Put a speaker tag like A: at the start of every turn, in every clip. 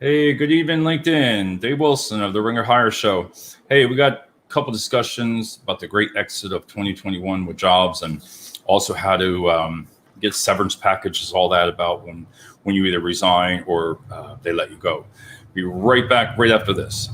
A: Hey, good evening, LinkedIn. Dave Wilson of the Ringer Hire Show. Hey, we got a couple discussions about the great exit of 2021 with jobs, and also how to get severance packages, all that about when you either resign or they let you go. Be right back right after this.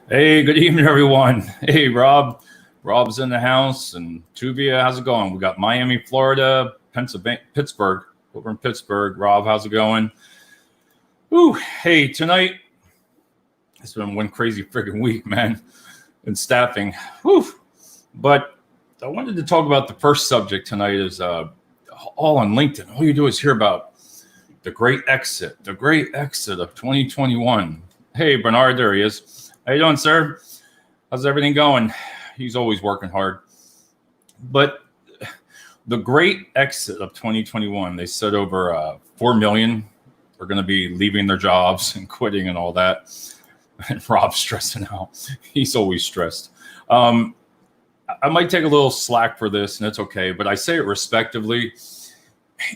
A: Hey, good evening, everyone. Hey, Rob. Rob's in the house, and Tuvia, how's it going? We got Miami, Florida, Pennsylvania, Pittsburgh. Over in Pittsburgh. Rob, how's it going? Ooh, hey, tonight, it's been one crazy freaking week, man, in staffing. Whew. But I wanted to talk about the first subject tonight is all on LinkedIn. All you do is hear about the great exit of 2021. Hey, Bernard, there he is. How you doing, sir? How's everything going? He's always working hard. But the great exit of 2021, they said over 4 million are going to be leaving their jobs and quitting and all that. And Rob's stressing out. He's always stressed. I might take a little slack for this, and it's okay, but I say it respectively.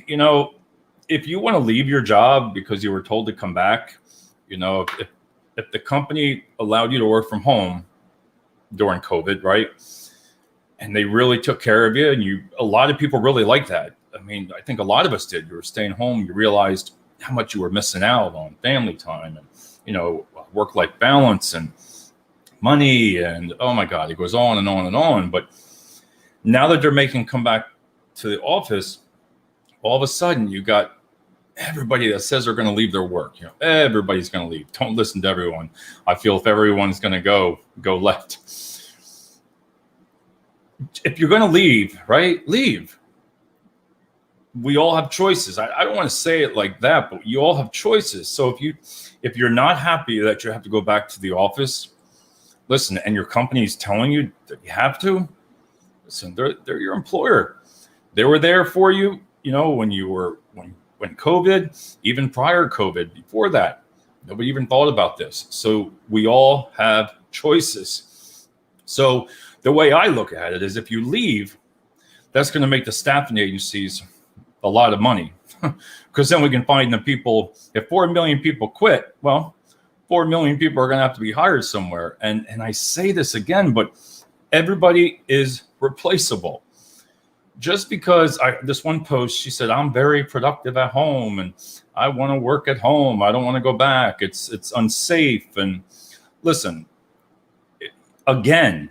A: You know, if you want to leave your job because you were told to come back, you know, if the company allowed you to work from home during COVID, right? And they really took care of you, and a lot of people really like that. I mean, I think a lot of us did. You were staying home, you realized how much you were missing out on family time and, you know, work-life balance and money. And oh my God, it goes on and on and on. But now that they're making come back to the office, all of a sudden you got everybody that says they're going to leave their work. You know, everybody's going to leave. Don't listen to everyone. I feel if everyone's going to go left. If you're going to leave, right? Leave. We all have choices. I don't want to say it like that, but you all have choices. So if you're not happy that you have to go back to the office, listen, and your company is telling you that you have to, listen, they're your employer. They were there for you, you know, when COVID, even prior COVID, before that, nobody even thought about this. So we all have choices. So the way I look at it is if you leave, that's going to make the staffing agencies a lot of money, because then we can find the people. If 4 million people quit, well, 4 million people are going to have to be hired somewhere. And I say this again, but everybody is replaceable. Just because this one post, she said, I'm very productive at home and I want to work at home. I don't want to go back. It's unsafe. And listen, again,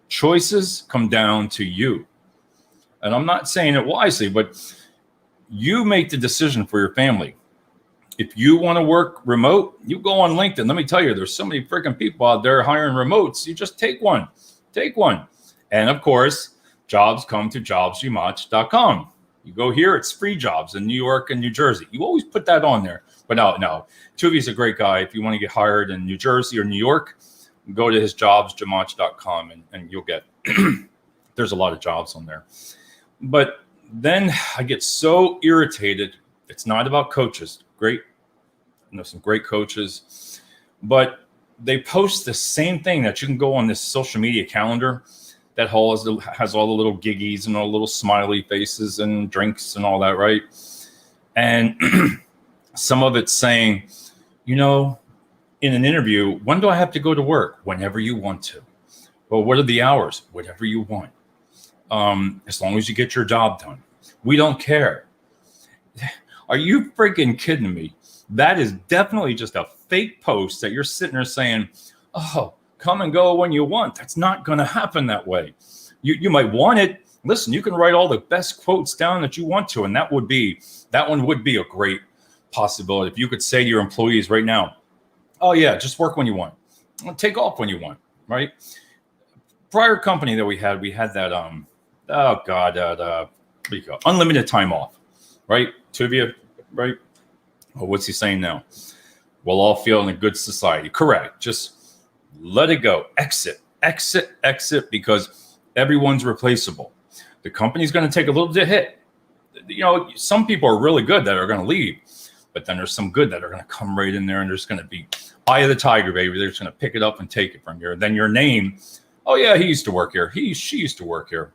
A: choices come down to you. And I'm not saying it wisely, but you make the decision for your family. If you want to work remote, you go on LinkedIn. Let me tell you, there's so many freaking people out there hiring remotes. You just take one. And of course, jobs come to jobsjmatch.com. You go here, it's free jobs in New York and New Jersey. You always put that on there. But no, Tuvi's a great guy. If you want to get hired in New Jersey or New York, go to his jobsjmatch.com and you'll get, there's a lot of jobs on there. But then I get so irritated. It's not about coaches. Great. I know some great coaches, but they post the same thing that you can go on this social media calendar that has all the little giggies and all the little smiley faces and drinks and all that, right? And some of it's saying, you know, in an interview, when do I have to go to work? Whenever you want to. Well, what are the hours? Whatever you want. As long as you get your job done. We don't care. Are you freaking kidding me? That is definitely just a fake post that you're sitting there saying, oh, come and go when you want. That's not going to happen that way. You might want it. Listen, you can write all the best quotes down that you want to, and that one would be a great possibility. If you could say to your employees right now, oh yeah, just work when you want. Take off when you want, right? Prior company that we had that, what do you call it? Unlimited time off, right? Tuvia, right? Oh, what's he saying now? We'll all feel in a good society. Correct. Just let it go. Exit, because everyone's replaceable. The company's going to take a little bit of hit. You know, some people are really good that are going to leave, but then there's some good that are going to come right in there, and there's going to be eye of the tiger, baby. They're just going to pick it up and take it from you. Then your name, oh yeah, he used to work here. She used to work here.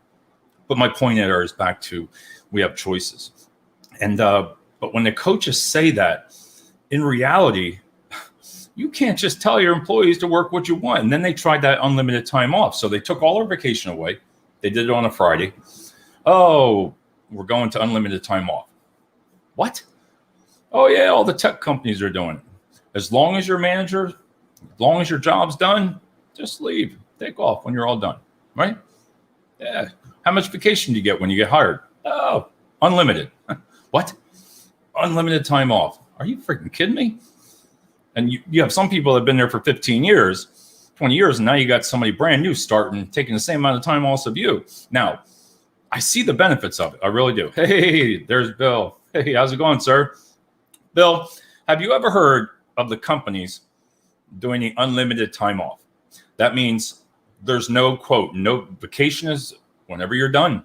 A: But my point there is back to we have choices. And but when the coaches say that, in reality, you can't just tell your employees to work what you want. And then they tried that unlimited time off. So they took all our vacation away. They did it on a Friday. Oh, we're going to unlimited time off. What? Oh yeah, all the tech companies are doing it. As long as you're a manager, as long as your job's done, just leave. Take off when you're all done, right? Yeah. How much vacation do you get when you get hired? Oh, unlimited. What? Unlimited time off. Are you freaking kidding me? And you have some people that have been there for 15 years, 20 years, and now you got somebody brand new starting, taking the same amount of time off of you. Now, I see the benefits of it. I really do. Hey, there's Bill. Hey, how's it going, sir? Bill, have you ever heard of the companies doing the unlimited time off? That means there's no quote, no vacation is whenever you're done.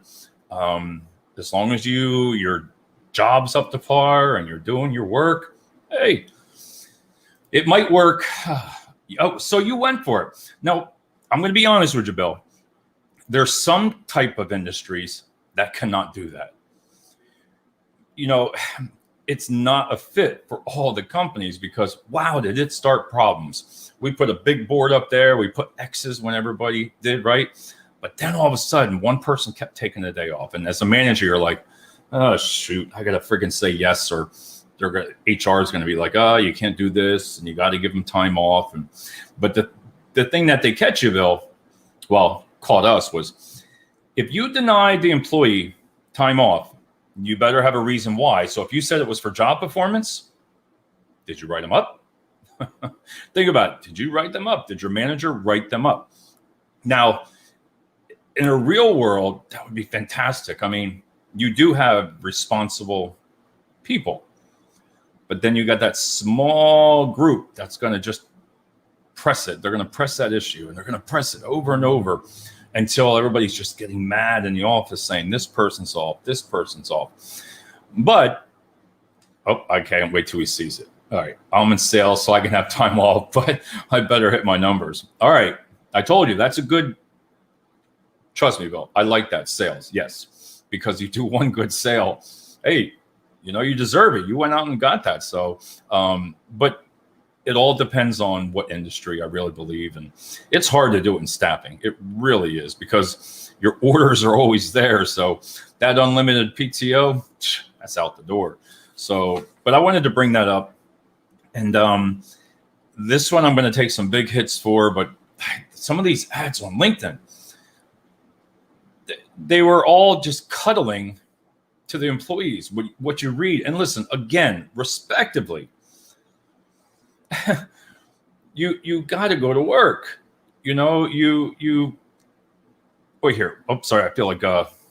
A: As long as your job's up to par and you're doing your work, hey, it might work. Oh, so you went for it. Now, I'm going to be honest with you, Bill. There's some type of industries that cannot do that. You know, it's not a fit for all the companies because, wow, did it start problems. We put a big board up there. We put X's when everybody did, right? But then all of a sudden, one person kept taking the day off. And as a manager, you're like, oh, shoot, I got to friggin' say yes, or HR is going to be like, oh, you can't do this, and you got to give them time off. But the thing that they catch you, Bill, well, caught us, was if you denied the employee time off, you better have a reason why. So if you said it was for job performance, did you write them up? Think about it. Did you write them up? Did your manager write them up? Now, in a real world, that would be fantastic. I mean, you do have responsible people, but then you got that small group that's going to just press it. They're going to press that issue, and they're going to press it over and over until everybody's just getting mad in the office saying this person's off, this person's off. But, oh, I can't wait till he sees it. All right, I'm in sales, so I can have time off, but I better hit my numbers. All right, I told you that's a good, trust me, Bill, I like that, sales, yes, because you do one good sale, hey, you know, you deserve it. You went out and got that. So, but it all depends on what industry, I really believe. And it's hard to do it in staffing. It really is, because your orders are always there. So that unlimited PTO, that's out the door. So, but I wanted to bring that up. And this one I'm going to take some big hits for, but some of these ads on LinkedIn, they were all just cuddling to the employees, what you read. And listen, again, respectively, you got to go to work. You know, you wait here. Oh, sorry. I feel like,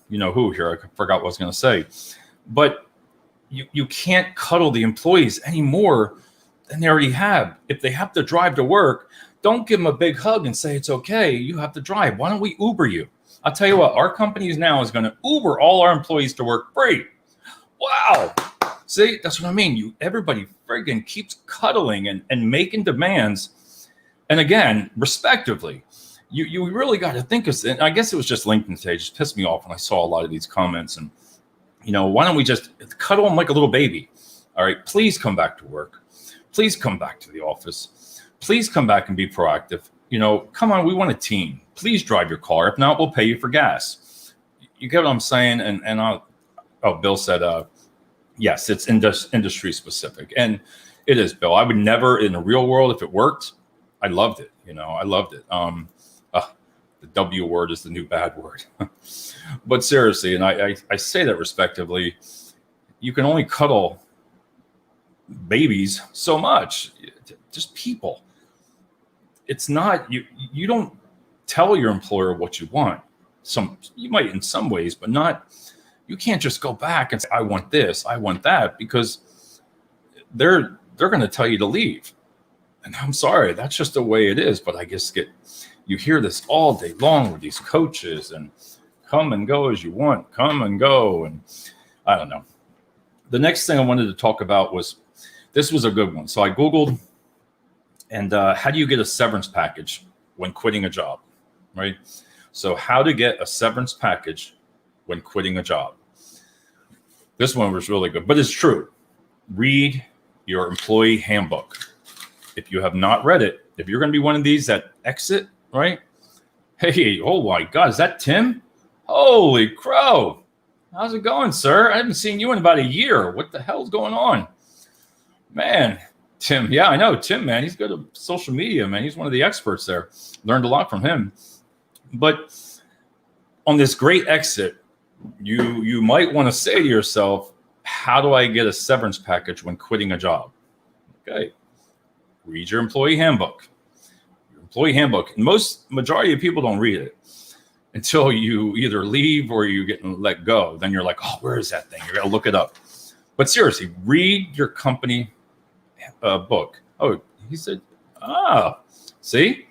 A: you know who here. I forgot what I was going to say. But you can't cuddle the employees any more than they already have. If they have to drive to work, don't give them a big hug and say, it's okay, you have to drive. Why don't we Uber you? I'll tell you what, our company now is going to Uber all our employees to work free. Wow. See, that's what I mean. Everybody friggin' keeps cuddling and making demands. And again, respectively, you really got to think of, and I guess it was just LinkedIn today, just pissed me off when I saw a lot of these comments. And, you know, why don't we just cuddle them like a little baby? All right, please come back to work. Please come back to the office. Please come back and be proactive. Come on, we want a team. Please drive your car. If not, we'll pay you for gas. You get what I'm saying? Bill said, yes, it's industry specific. And it is, Bill. I would never, in the real world, if it worked, I loved it. I loved it. The W word is the new bad word. But seriously, and I say that respectively, you can only cuddle babies so much. Just people. It's not, you don't tell your employer what you want. You might in some ways, but not, you can't just go back and say, I want this, I want that, because they're going to tell you to leave. And I'm sorry, that's just the way it is. But I guess you hear this all day long with these coaches, and come and go as you want, come and go. And I don't know. The next thing I wanted to talk about this was a good one. So I Googled, and how do you get a severance package when quitting a job, right? So how to get a severance package when quitting a job. This one was really good, but it's true. Read your employee handbook. If you have not read it, if you're going to be one of these that exit, right? Hey, oh my God, is that Tim? Holy crow. How's it going, sir? I haven't seen you in about a year. What the hell's going on? Man, Tim. Yeah, I know Tim, man. He's good at social media, man. He's one of the experts there. Learned a lot from him. But on this great exit, you might want to say to yourself, how do I get a severance package when quitting a job? Okay. Read your employee handbook. Your employee handbook. And majority of people don't read it until you either leave or you get let go. Then you're like, oh, where is that thing? You got to look it up. But seriously, read your company book. Oh, he said, see,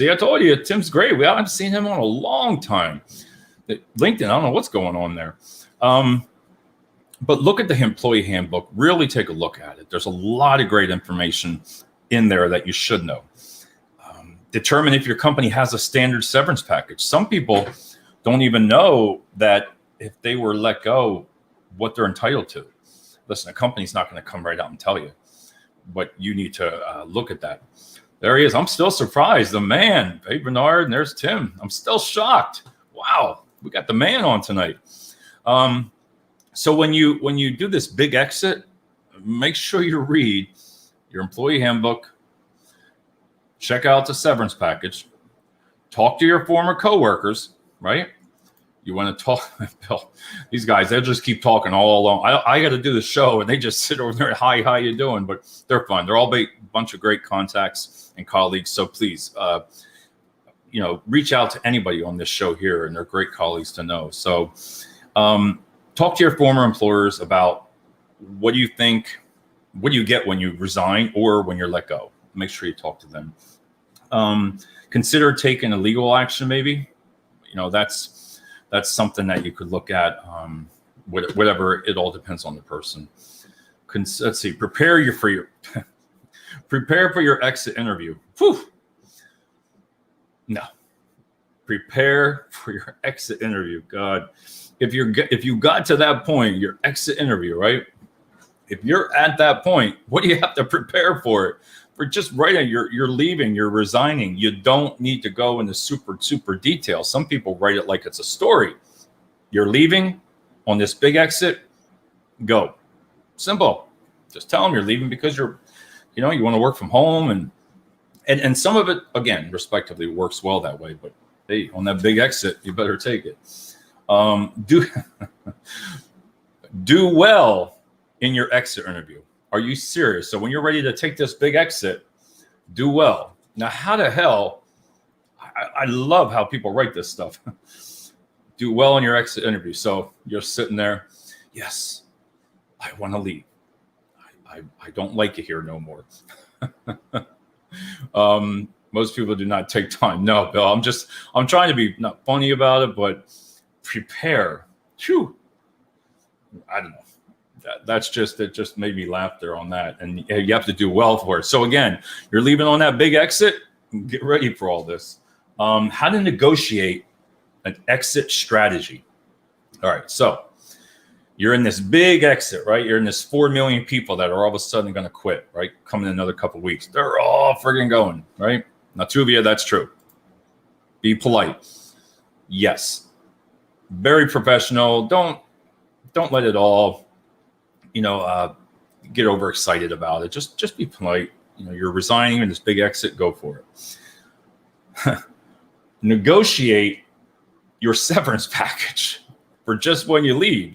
A: I told you, Tim's great. I haven't seen him on a long time. LinkedIn, I don't know what's going on there. But look at the employee handbook. Really take a look at it. There's a lot of great information in there that you should know. Determine if your company has a standard severance package. Some people don't even know that if they were let go, what they're entitled to. Listen, a company's not going to come right out and tell you, but you need to look at that. There he is. I'm still surprised. The man, hey, Bernard, and there's Tim. I'm still shocked. Wow, we got the man on tonight. So when you do this big exit, make sure you read your employee handbook, check out the severance package, talk to your former coworkers, right? You want to talk, Bill, these guys, they'll just keep talking all along. I got to do the show, and they just sit over there, hi, how you doing? But they're fun. They're all a bunch of great contacts and colleagues. So please, reach out to anybody on this show here, and they're great colleagues to know. So talk to your former employers about what do you think, what do you get when you resign or when you're let go? Make sure you talk to them. Consider taking a legal action, maybe. That's something that you could look at. Whatever, it all depends on the person. Let's see. Prepare for your exit interview. Whew. No. Prepare for your exit interview. God, if you got to that point, your exit interview, right? If you're at that point, what do you have to prepare for it? For just writing, you're leaving, you're resigning. You don't need to go into super detail. Some people write it like it's a story. You're leaving on this big exit. Go. Simple. Just tell them you're leaving because you want to work from home, and some of it, again, respectively, works well that way. But hey, on that big exit, you better take it. Do well in your exit interview. Are you serious? So when you're ready to take this big exit, do well. Now, how the hell? I love how people write this stuff. Do well in your exit interview. So you're sitting there. Yes, I want to leave. I don't like it here no more. Most people do not take time. No, Bill, I'm trying to be not funny about it, but prepare. Phew. I don't know. It just made me laugh there on that. And you have to do well for it. So again, you're leaving on that big exit. Get ready for all this. How to negotiate an exit strategy. All right. So You're in this big exit, right? You're in this 4 million people that are all of a sudden going to quit, right? Coming in another couple of weeks. They're all friggin' going, right? Now, Tuvia, that's true. Be polite. Yes. Very professional. Don't let it all, get overexcited about it. Just be polite. You're resigning in this big exit, go for it. Negotiate your severance package for just when you leave,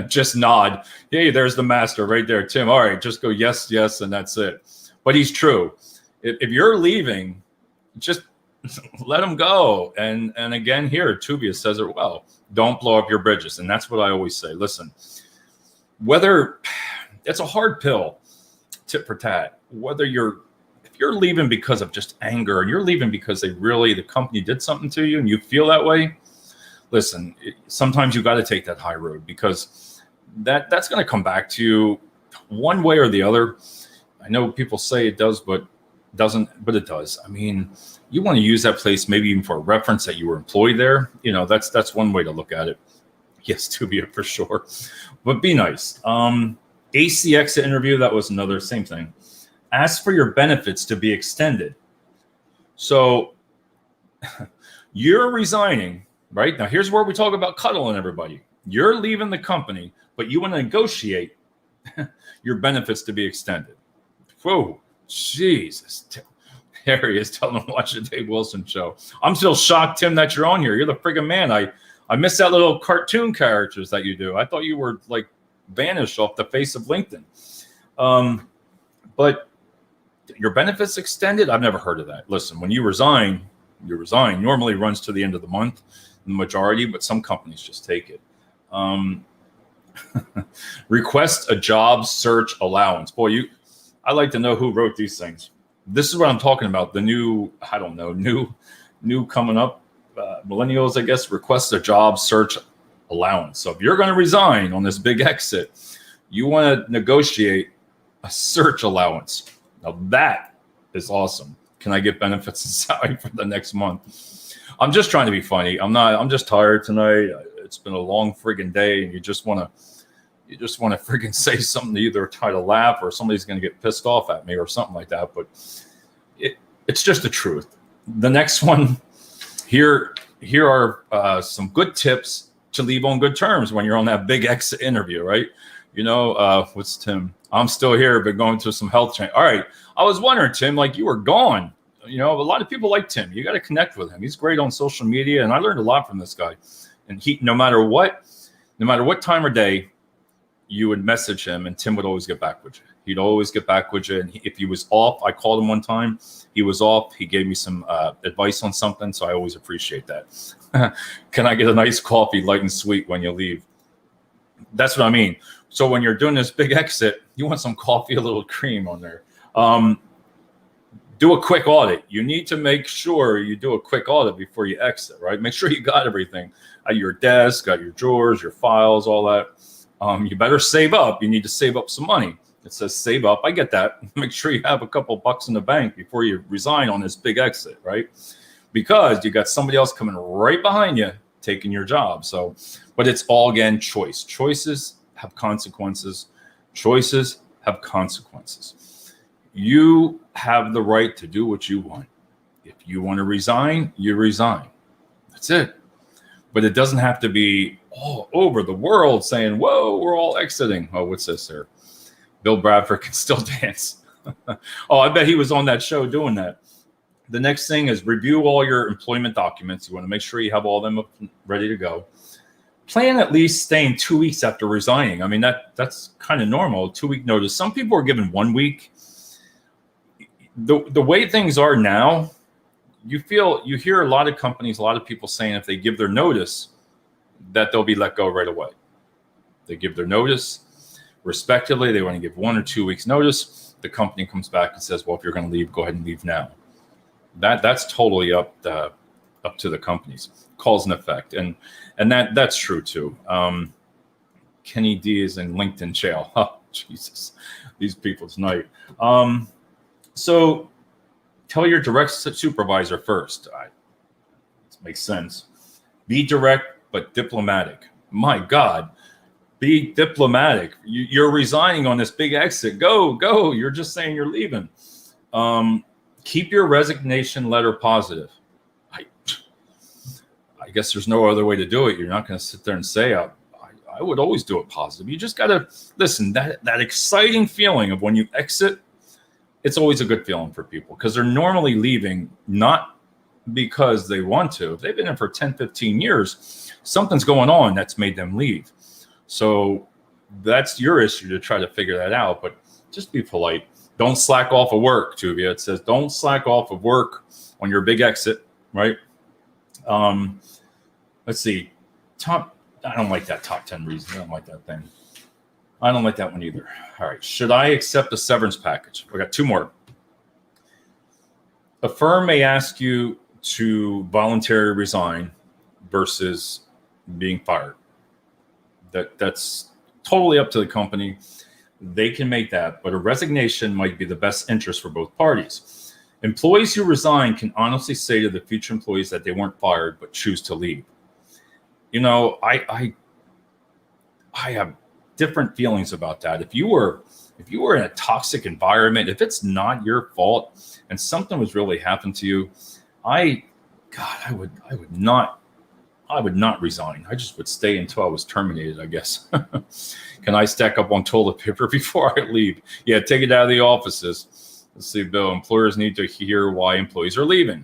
A: just nod. Hey, there's the master right there, Tim. All right, just go yes, yes, and that's it. But he's true. If you're leaving, just let him go. And again, here, Tuvia says it well. Don't blow up your bridges. And that's what I always say. Listen, whether it's a hard pill, tit for tat, if you're leaving because of just anger and you're leaving because the company did something to you and you feel that way, listen, sometimes you got to take that high road, because that's going to come back to you one way or the other. I know people say it does, but it does. I mean, you want to use that place maybe even for a reference that you were employed there. That's one way to look at it. Yes, Tuvia, for sure. But be nice. AC exit interview, that was another, same thing. Ask for your benefits to be extended. So you're resigning, right? Now, here's where we talk about cuddling everybody. You're leaving the company, but you want to negotiate your benefits to be extended. Whoa, Jesus. There he is telling him to watch the Dave Wilson show. I'm still shocked, Tim, that you're on here. You're the friggin' man. I missed that little cartoon characters that you do. I thought you were like vanished off the face of LinkedIn. But your benefits extended? I've never heard of that. Listen, when you resign. Normally runs to the end of the month, the majority, but some companies just take it. Request a job search allowance. Boy, I'd like to know who wrote these things. This is what I'm talking about. The new coming up, millennials, I guess, request a job search allowance. So if you're going to resign on this big exit, you want to negotiate a search allowance. Now that is awesome. Can I get benefits and salary for the next month? I'm just trying to be funny. I'm just tired tonight. It's been a long friggin' day, and you just want to friggin' say something to either try to laugh or somebody's going to get pissed off at me or something like that. But it's just the truth. The next one, here are some good tips to leave on good terms when you're on that big exit interview, right? What's Tim? I'm still here, but going through some health change. All right. I was wondering, Tim, like you were gone. A lot of people like Tim. You got to connect with him. He's great on social media, and I learned a lot from this guy. And no matter what time of day, you would message him, and Tim would always get back with you. He'd always get back with you. And if he was off, I called him one time. He was off. He gave me some advice on something, so I always appreciate that. Can I get a nice coffee, light and sweet, when you leave? That's what I mean. So when you're doing this big exit, you want some coffee, a little cream on there. Do a quick audit. You need to make sure you do a quick audit before you exit, right? Make sure you got everything at your desk, got your drawers, your files, all that. You better save up. You need to save up some money. It says save up. I get that. Make sure you have a couple bucks in the bank before you resign on this big exit, right? Because you got somebody else coming right behind you taking your job. So, but it's all, again, choice. Choices have consequences. Choices have consequences. You have the right to do what you want. If you want to resign, you resign. That's it. But it doesn't have to be all over the world saying, whoa, we're all exiting. Oh, what's this here? Bill Bradford can still dance. Oh, I bet he was on that show doing that. The next thing is review all your employment documents. You want to make sure you have all of them ready to go. Plan at least staying 2 weeks after resigning. I mean, that's kind of normal, 2 week notice. Some people are given 1 week. The way things are now, you hear a lot of companies, a lot of people saying if they give their notice that they'll be let go right away. They give their notice respectively. They want to give 1 or 2 weeks notice. The company comes back and says, well, if you're going to leave, go ahead and leave now. That's totally up to the companies. Cause and effect. And that's true too. Kenny D is in LinkedIn jail. Oh, Jesus. These people tonight. So tell your direct supervisor first. It makes sense. Be direct but diplomatic. My God, Be diplomatic. You're resigning on this big exit. Go. You're just saying you're leaving. Keep your resignation letter positive. I guess there's no other way to do it. You're not going to sit there and say, I would always do it positive. You just got to listen. That exciting feeling of when you exit, it's always a good feeling for people because they're normally leaving not because they want to. If they've been in for 10, 15 years, something's going on that's made them leave. So that's your issue to try to figure that out. But just be polite. Don't slack off of work, Tuvia. It says don't slack off of work on your big exit, right? Let's see. I don't like that top 10 reasons. I don't like that thing. I don't like that one either. All right. Should I accept a severance package? We got two more. A firm may ask you to voluntarily resign versus being fired. That's totally up to the company. They can make that, but a resignation might be the best interest for both parties. Employees who resign can honestly say to the future employees that they weren't fired but choose to leave. You know, I have different feelings about that. If you were in a toxic environment, if it's not your fault and something was really happening to you, I would not resign. I just would stay until I was terminated, I guess. Can I stack up on toilet paper before I leave? Yeah, take it out of the offices. Let's see, Bill. Employers need to hear why employees are leaving.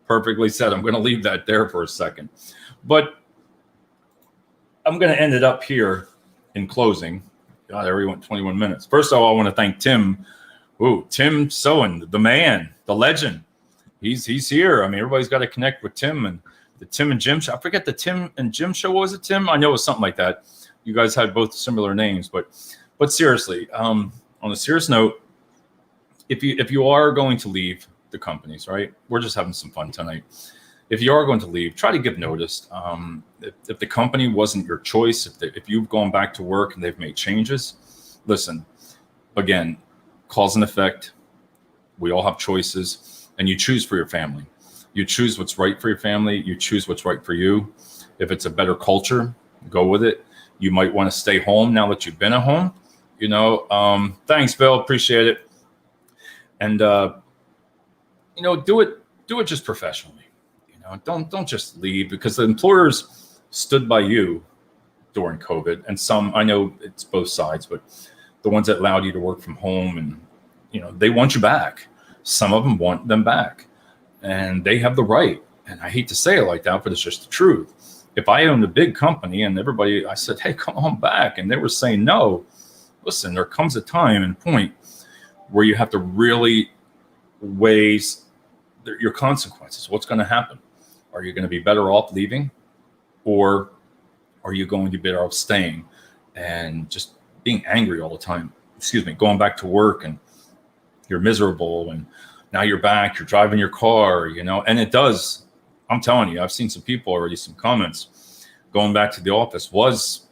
A: Perfectly said. I'm going to leave that there for a second. But I'm going to end it up here in closing. God, I already went 21 minutes. First of all, I want to thank Tim. Tim Sowen, the man, the legend. He's here. I mean, everybody's got to connect with Tim and the Tim and Jim show. I forget the Tim and Jim show. What was it, Tim? I know it was something like that. You guys had both similar names, but seriously, on a serious note, if you are going to leave the companies, right? We're just having some fun tonight. If you are going to leave, try to give notice. If the company wasn't your choice, if you've gone back to work and they've made changes, listen, again, cause and effect. We all have choices, and you choose for your family. You choose what's right for your family. You choose what's right for you. If it's a better culture, go with it. You might want to stay home now that you've been at home. You know, thanks, Bill. Appreciate it. And do it just professionally. Don't just leave, because the employers stood by you during COVID, and some, I know it's both sides, but the ones that allowed you to work from home, and they want you back. Some of them want them back, and they have the right. And I hate to say it like that, but it's just the truth. If I owned a big company and I said, hey, come on back, and they were saying no, listen, there comes a time and point where you have to really weigh your consequences. What's going to happen? Are you going to be better off leaving, or are you going to be better off staying and just being angry all the time? Going back to work and you're miserable, and now you're back, you're driving your car, and it does. I'm telling you, I've seen some people already, some comments, going back to the office was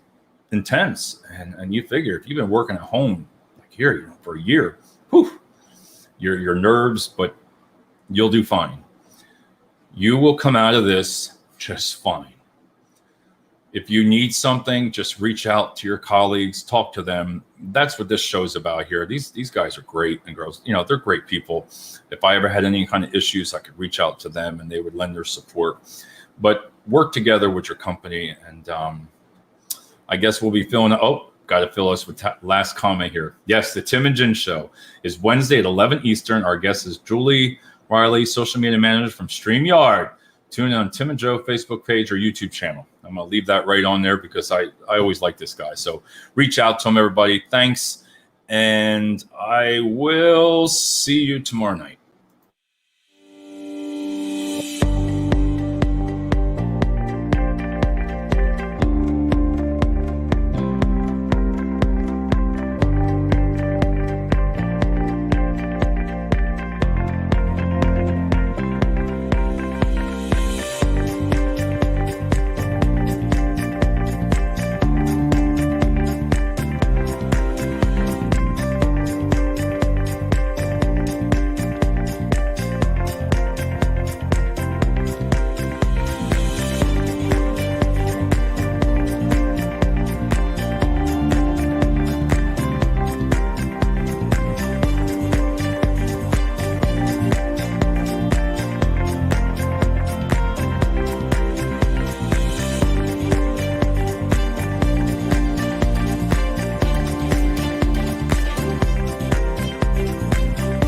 A: intense. And you figure if you've been working at home like here, for a year, your nerves, but you'll do fine. You will come out of this just fine. If you need something, just reach out to your colleagues, talk to them. That's what this show's about here. These guys are great, and girls, they're great people. If I ever had any kind of issues, I could reach out to them and they would lend their support. But work together with your company. And I guess we'll be got to fill us with last comment here. Yes, the Tim and Jen show is Wednesday at 11 Eastern. Our guest is Julie Riley, social media manager from StreamYard. Tune in on Tim and Joe Facebook page or YouTube channel. I'm going to leave that right on there because I always like this guy. So reach out to him, everybody. Thanks. And I will see you tomorrow night.